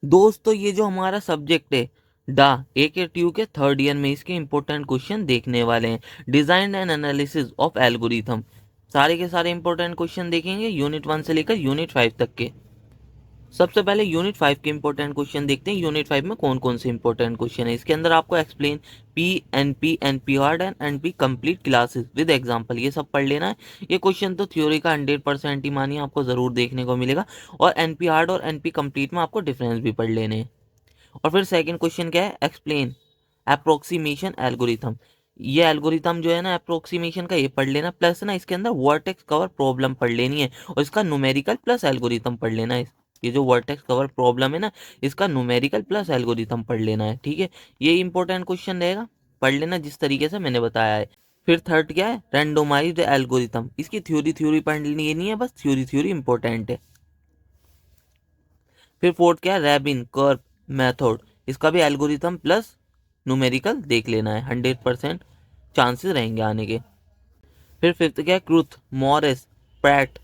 दोस्तों ये जो हमारा सब्जेक्ट है डा AKTU के थर्ड ईयर में इसके इंपॉर्टेंट क्वेश्चन देखने वाले हैं। Design and analysis of algorithm, सारे के सारे इंपॉर्टेंट क्वेश्चन देखेंगे यूनिट 1 से लेकर यूनिट 5 तक के। सबसे पहले यूनिट 5 के इंपॉर्टेंट क्वेश्चन देखते हैं। यूनिट 5 में कौन कौन से इंपॉर्टेंट क्वेश्चन है। इसके अंदर आपको explain PNP NP hard and NP complete classes with example, ये सब पढ़ लेना है। ये क्वेश्चन तो थ्योरी का 100% ही मानिए आपको जरूर देखने को मिलेगा। और NP हार्ड और NP कंप्लीट में आपको डिफरेंस भी पढ़ लेने हैं। और फिर सेकंड क्वेश्चन क्या है, एक्सप्लेन अप्रोक्सीमेशन एल्गोरिथम। ये एल्गोरिथम जो है ना अप्रोक्सीमेशन का, ये पढ़ लेना। प्लस ना इसके अंदर वर्टेक्स कवर प्रॉब्लम पढ़ लेनी है और इसका न्यूमेरिकल प्लस एल्गोरिथम पढ़ लेना है। ये जो वर्टेक्स कवर प्रॉब्लम है ना, इसका न्यूमेरिकल प्लस एल्गोरिथम पढ़ लेना है, ठीक है। ये इंपॉर्टेंट क्वेश्चन रहेगा, पढ़ लेना जिस तरीके से मैंने बताया है। फिर थर्ड क्या है, रैंडोमाइज्ड एल्गोरिथम। इसकी थ्योरी पढ़ लेनी नहीं है, बस थ्योरी इंपॉर्टेंट है। फिर फोर्थ क्या है, रैबिन कर्व मेथड। इसका भी एल्गोरिथम प्लस न्यूमेरिकल देख लेना है, 100% चांसेस रहेंगे आने के। फिर फिफ्थ क्या है, क्रूथ Morris Pratt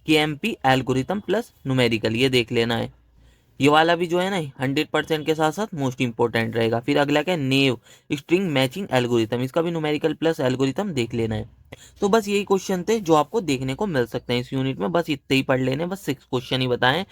KMP algorithm plus numerical, ये देख लेना है। ये वाला भी जो है ना 100% के साथ साथ मोस्ट इंपॉर्टेंट रहेगा। फिर अगला क्या है, नेव स्ट्रिंग मैचिंग एल्गोरिथम। इसका भी न्यूमेरिकल प्लस एल्गोरिथम देख लेना है। तो बस यही क्वेश्चन थे जो आपको देखने को मिल सकते हैं इस यूनिट में। बस इतने ही पढ़ लेने, बस 6 क्वेश्चन ही बताएं।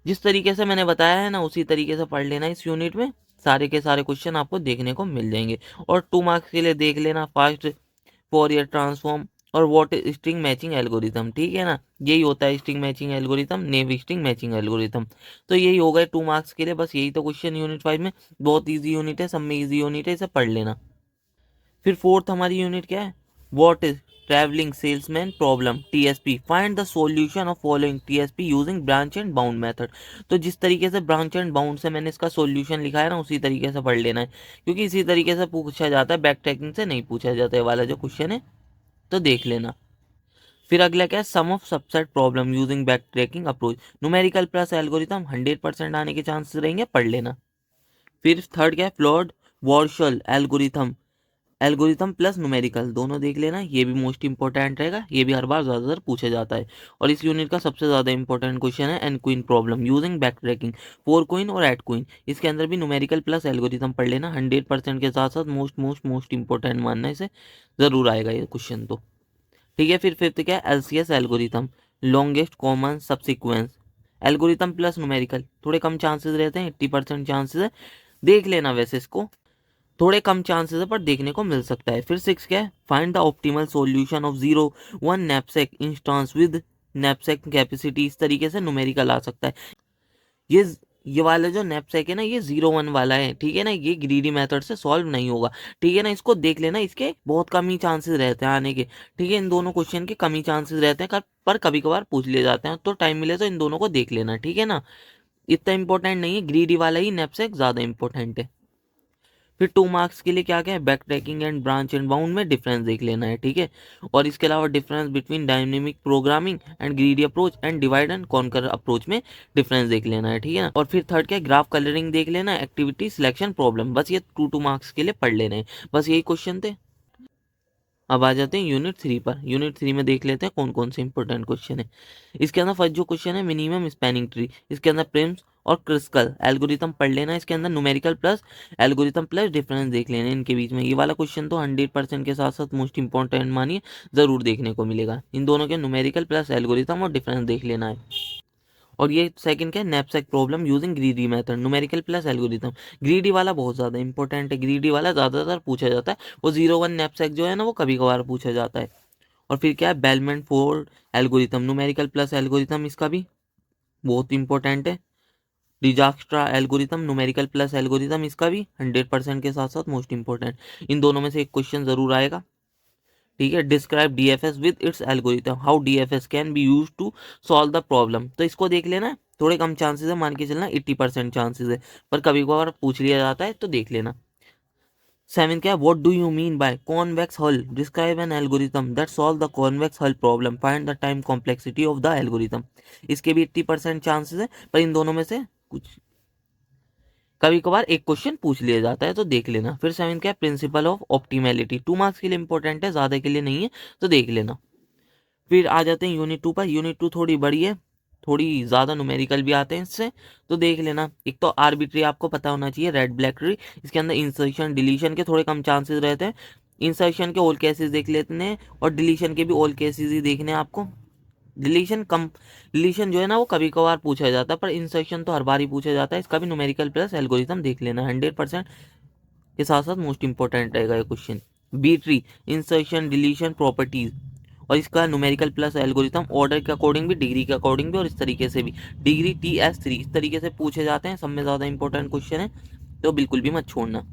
जिस तरीके से मैंने बताया है ना उसी तरीके से पढ़ लेना इस यूनिट में। सारे के सारे क्वेश्चन आपको देखने को मिल जाएंगे। और 2 मार्क्स के लिए देख लेना फास्ट फोरियर ट्रांसफॉर्म और व्हाट स्ट्रिंग मैचिंग एल्गोरिथम, ठीक है ना। यही होता है स्ट्रिंग मैचिंग एल्गोरिथम, नेव स्ट्रिंग मैचिंग एल्गोरिथम। तो यही हो गए 2 मार्क्स के लिए, बस यही तो क्वेश्चन यूनिट 5 में। बहुत ईजी यूनिट है, सब में ईजी यूनिट है, इसे पढ़ लेना। फिर फोर्थ हमारी यूनिट क्या है, what is travelling salesman problem TSP, find the solution of following TSP using branch and bound method. तो जिस तरीके से ब्रांच एंड बाउंड से मैंने इसका सॉल्यूशन लिखा है ना, उसी तरीके से पढ़ लेना है, क्योंकि इसी तरीके से पूछा जाता है, बैक ट्रैकिंग से नहीं पूछा जाता है वाला जो क्वेश्चन है, तो देख लेना। फिर अगला क्या है, sum of subset problem using back tracking approach, numerical plus algorithm, 100% आने के चांसेस रहेंगे, पढ़ लेना। फिर थर्ड क्या है, Floyd Warshall algorithm, algorithm plus numerical दोनों देख लेना। ये भी मोस्ट इंपॉर्टेंट रहेगा, ये भी हर बार ज़्यादातर पूछा जाता है। और इस यूनिट का सबसे ज़्यादा इंपॉर्टेंट क्वेश्चन है N queen problem using back tracking, 4 queen और 8 क्वीन। इसके अंदर भी न्यूमेरिकल प्लस एल्गोरिथम पढ़ लेना, 100% के साथ साथ मोस्ट मोस्ट मोस्ट इंपॉर्टेंट मानना, इसे ज़रूर आएगा ये क्वेश्चन तो, ठीक है। फिर फिफ्थ क्या है, LCS algorithm, longest common subsequence algorithm plus numerical. थोड़े कम चांसेस रहते हैं, 80% चांसेस है, देख लेना। वैसे इसको थोड़े कम चांसेस है पर देखने को मिल सकता है। फिर सिक्स क्या है, find the optimal solution of 0 1 knapsack instance with knapsack capacity. इस तरीके से न्यूमेरिकल आ सकता है। ये ये वाला जो नैपसैक है ना, ये 0 1 वाला है, ठीक है ना। ये ग्रीडी मेथड से सॉल्व नहीं होगा, ठीक है ना। इसको देख लेना, इसके बहुत कम ही चांसेस रहते हैं आने के, ठीक है। इन दोनों क्वेश्चन के कम ही चांसेस रहते हैं, पर कभी कभार पूछ लिए जाते हैं, तो टाइम मिले तो इन दोनों को देख लेना, ठीक है ना। इतना इंपॉर्टेंट नहीं है, ग्रीडी वाला ही नैपसैक ज्यादा इंपॉर्टेंट है। फिर 2 मार्क्स के लिए क्या क्या है, back tracking and branch and bound में डिफरेंस देख लेना है, ठीक है। और इसके अलावा difference between dynamic programming and greedy approach and divide and conquer approach में डिफरेंस देख लेना है, ठीक है ना। और फिर थर्ड क्या है, ग्राफ कलरिंग देख लेना, एक्टिविटी सिलेक्शन प्रॉब्लम। बस ये 2 मार्क्स के लिए पढ़ लेने हैं, बस यही क्वेश्चन थे। अब आ जाते हैं यूनिट 3 पर। यूनिट 3 में देख लेते हैं कौन कौन से इंपॉर्टेंट क्वेश्चन है। इसके अंदर फर्स्ट जो क्वेश्चन है, मिनिमम स्पैनिंग ट्री। इसके अंदर प्रिम्स और क्रिस्कल एल्गोरिथम पढ़ लेना। इसके अंदर numerical plus algorithm plus difference देख लेना इनके बीच में। ये वाला क्वेश्चन तो 100% के साथ साथ मोस्ट इंपॉर्टेंट मानिए, जरूर देखने को मिलेगा। इन दोनों के न्यूमेरिकल प्लस एल्गोरिथम और डिफरेंस देख लेना है। और ये सेकंड क्या है, knapsack problem using greedy method, numerical plus algorithm. Greedy वाला बहुत ज्यादा इंपॉर्टेंट है, ग्रीडी वाला ज्यादातर पूछा जाता है। वो 0 1 नैपसैक जो है ना, वो कभी कभार पूछा जाता है। और फिर क्या है, bellman Ford algorithm, numerical plus algorithm, इसका भी बहुत इंपॉर्टेंट है। डिजास्ट्रा एल्गोरिथम, न्यूमेरिकल प्लस एल्गोरिथम, इसका भी 100% के साथ साथ मोस्ट इंपॉर्टेंट। इन दोनों में से एक क्वेश्चन जरूर आएगा, ठीक है। Describe DFS with its algorithm, how DFS can be use to solve the problem. तो इसको देख लेना, थोड़े कम चांसेस है, मान के चलना 80% चांसेस है, पर कभी कभार पूछ लिया जाता है, तो देख लेना। सेवन क्या है, what do you mean by convex hull, describe an algorithm that solve the convex hull problem, find the time complexity of the algorithm. इसके भी 80% चांसेस है, पर इन दोनों में से कुछ कभी कभार एक क्वेश्चन पूछ लिया जाता है, तो देख लेना। फिर सेवन क्या है, प्रिंसिपल ऑफ ऑप्टिमेलिटी, 2 मार्क्स के लिए इंपॉर्टेंट है, ज्यादा के लिए नहीं है, तो देख लेना। फिर आ जाते हैं यूनिट 2 पर। यूनिट 2 थोड़ी बड़ी है, थोड़ी ज़्यादा न्यूमेरिकल भी आते हैं इससे, तो देख लेना। एक तो आर्बिट्री आपको पता होना चाहिए, रेड ब्लैक ट्री, इसके अंदर इंसर्शन डिलीशन के थोड़े कम चांसेस रहते हैं। इंसर्शन के ऑल केसेस देख लेते हैं और डिलीशन के भी ऑल केसेस ही देखने हैं आपको। डिलीशन जो है ना वो कभी कभार पूछा जाता है, पर इंसर्शन तो हर बार ही पूछा जाता है। इसका भी न्यूमेरिकल प्लस एल्गोरिथम देख लेना, 100% के साथ साथ मोस्ट इंपॉर्टेंट रहेगा ये question. B tree, insertion deletion properties, और इसका न्यूमेरिकल प्लस एल्गोरिथम ऑर्डर के अकॉर्डिंग भी, डिग्री के अकॉर्डिंग भी, और इस तरीके से भी डिग्री TS3 इस तरीके से पूछे जाते हैं। सब में ज़्यादा इंपॉर्टेंट क्वेश्चन है, तो बिल्कुल भी मत छोड़ना।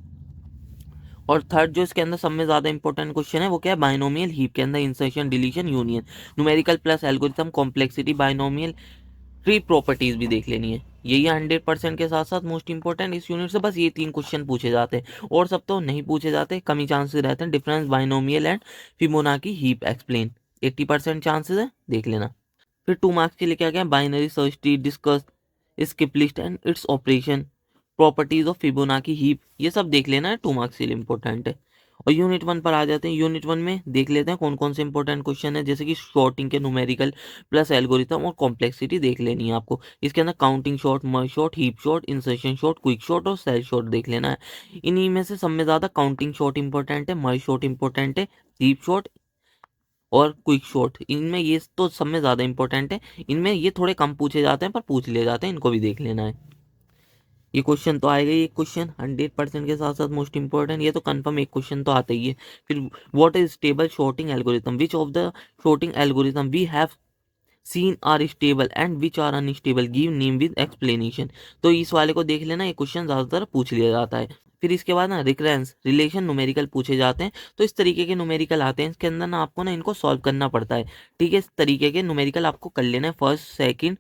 और थर्ड जो इसके अंदर सब में ज़्यादा इंपॉर्टेंट क्वेश्चन है वो क्या है, बाइनोमियल हीप के अंदर insertion deletion union, numerical plus algorithm complexity binomial tree properties भी देख लेनी है। यही 100% के साथ साथ मोस्ट इंपॉर्टेंट इस यूनिट से बस ये 3 क्वेश्चन पूछे जाते हैं, और सब तो नहीं पूछे जाते, कम ही चांसेस रहते हैं। Difference binomial and Fibonacci heap explain, 80% chances है, देख लेना। फिर 2 मार्क्स के लिए क्या क्या है, binary search tree discuss, skip list and its operation, properties of Fibonacci heap, ये सब देख लेना है, 2 मार्क्स के लिए इंपॉर्टेंट है। और यूनिट 1 पर आ जाते हैं। यूनिट 1 में देख लेते हैं कौन कौन से इंपॉर्टेंट क्वेश्चन है, जैसे कि शॉर्टिंग के न्यूमेरिकल प्लस एल्गोरिथम और कॉम्प्लेक्सिटी देख लेनी है आपको। इसके अंदर counting sort, merge sort, heap sort, insertion sort, quick sort और सेल शॉट देख लेना है। इन्हीं में से सब में ज़्यादा काउंटिंग शॉट इंपॉर्टेंट है, मर्ज शॉट इंपॉर्टेंट है, हीप शॉट और क्विक शॉट, इनमें ये तो सब में ज़्यादा इंपॉर्टेंट है। इनमें ये थोड़े कम पूछे जाते हैं पर पूछ लिए जाते हैं, इनको भी देख लेना है। ये क्वेश्चन तो आएगा ही एक क्वेश्चन 100% के साथ साथ मोस्ट इंपॉर्टेंट, ये तो कंफर्म एक क्वेश्चन तो आता ही है। फिर what is stable sorting algorithm, which of the sorting algorithm we have seen are stable and which are unstable, give name with explanation. तो इस वाले को देख लेना, ये क्वेश्चन ज़्यादातर पूछ लिया जाता है। फिर इसके बाद ना रिकरेंस रिलेशन न्यूमेरिकल पूछे जाते हैं, तो इस तरीके के न्यूमेरिकल आते हैं, इसके अंदर ना आपको ना इनको सॉल्व करना पड़ता है। ठीक है, इस तरीके के न्यूमेरिकल आपको कर लेना है, फर्स्ट सेकंड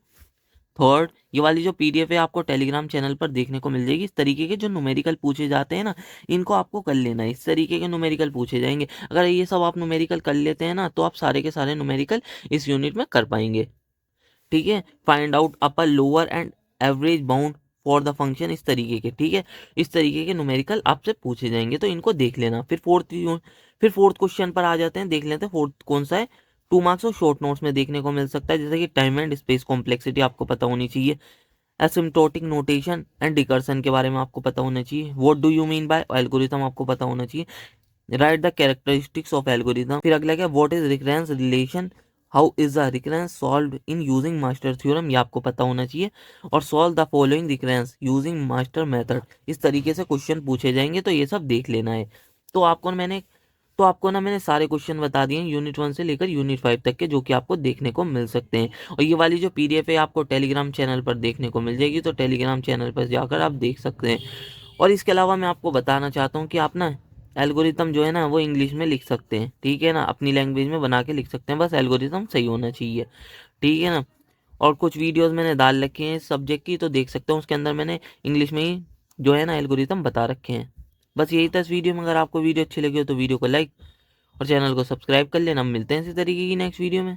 थर्ड। ये वाली जो PDF है आपको टेलीग्राम चैनल पर देखने को मिल जाएगी। इस तरीके के जो न्यूमेरिकल पूछे जाते हैं ना, इनको आपको कर लेना है, इस तरीके के न्यूमेरिकल पूछे जाएंगे। अगर ये सब आप न्यूमेरिकल कर लेते हैं ना, तो आप सारे के सारे न्यूमेरिकल इस यूनिट में कर पाएंगे। ठीक है, find out upper lower and average bound for the function, इस तरीके के, ठीक है, इस तरीके के न्यूमेरिकल आपसे पूछे जाएंगे, तो इनको देख लेना। फिर फोर्थ क्वेश्चन पर आ जाते हैं, देख लेते हैं फोर्थ कौन सा है। 2 मार्क्स और शॉर्ट नोट्स में देखने को मिल सकता है, जैसे कि टाइम एंड स्पेस कॉम्प्लेक्सिटी आपको पता होनी चाहिए, एसिम्प्टोटिक नोटेशन एंड रिकर्सन के बारे में आपको पता होना चाहिए, what do you mean bye algorithm आपको पता होना चाहिए, right the characteristics of algorithm. फिर अगला क्या, what is recurrence relation, how is the recurrence solve in using master theorem, ये आपको पता होना चाहिए, और solve the following recurrence using master method, इस तरीके से क्वेश्चन पूछे जाएंगे, तो ये सब देख लेना है। तो आपको ना मैंने सारे क्वेश्चन बता दिए हैं यूनिट 1 से लेकर यूनिट 5 तक के, जो कि आपको देखने को मिल सकते हैं। और ये वाली जो PDF है आपको टेलीग्राम चैनल पर देखने को मिल जाएगी, तो टेलीग्राम चैनल पर जाकर आप देख सकते हैं। और इसके अलावा मैं आपको बताना चाहता हूँ कि आप ना एल्गोरिथम जो है ना वो इंग्लिश में लिख सकते हैं, ठीक है ना, अपनी लैंग्वेज में बना के लिख सकते हैं, बस एल्गोरिथम सही होना चाहिए, ठीक है ना। और कुछ वीडियोस मैंने डाल रखे हैं इस सब्जेक्ट की, तो देख सकते हो, उसके अंदर मैंने इंग्लिश में ही जो है ना एल्गोरिथम बता रखे हैं। बस यही था इस वीडियो में। अगर आपको वीडियो अच्छी लगी हो तो वीडियो को लाइक और चैनल को सब्सक्राइब कर लेना। हम मिलते हैं इसी तरीके की नेक्स्ट वीडियो में।